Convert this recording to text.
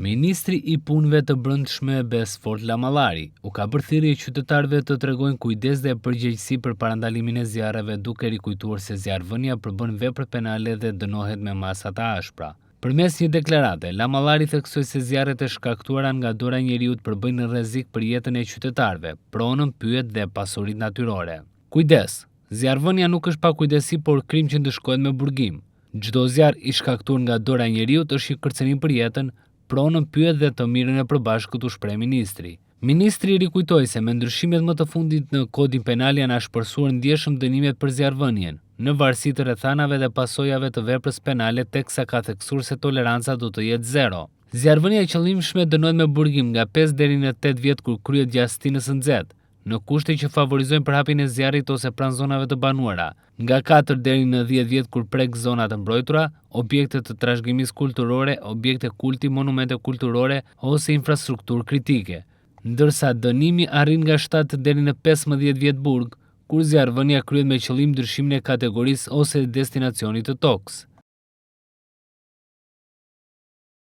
Ministri i Punëve të Brendshme Besfort Lamallari u ka bërë thirrje qytetarëve të tregojnë kujdes dhe përgjegjësi për parandalimin e zjarreve, duke rikujtuar se zjarrvënia përbën vepra penale dhe dënohet me masa të ashpra. Përmes një deklarate, Lamallari theksoi se zjarret e shkaktuara nga dora e njeriut përbëjnë rrezik për jetën e qytetarëve, pronën, pyjet dhe pasuritë natyrore. Kujdes, zjarrvënia nuk është pakujdesi, por krim që ndëshkohet me burgim. Çdo zjarr i shkaktuar nga dora e njeriut është një kërcënim për jetën, pronën, pyet dhe të mirën e përbashkët, u shpreh ministri. Ministri rikujtoi se me ndryshimet më të fundit në Kodin Penal janë ashpërsuar ndjeshëm dënimet për zjarrvënien, në varësi të rrethanave dhe pasojave të veprës penale, teksa ka theksuar se toleranca do të jetë zero. Zjarrvënia e qëllimshme dënohet me burgim nga 5 deri në 8 vjet kur kryhet gjastinës së nxehtë, në kushte që favorizojnë përhapjen e zjarrit ose pranë zonave të banuara, nga 4 deri në 10 vjet kur prek zonat e mbrojtura, objekte të trashëgimisë kulturore, objekte kulti, monumente kulturore ose infrastrukturë kritike, ndërsa dënimi arrin nga 7 deri në 15 vjet burg, kur zjarrvënia kryhet me qëllim ndryshimin e kategorisë ose destinacionit të tokës.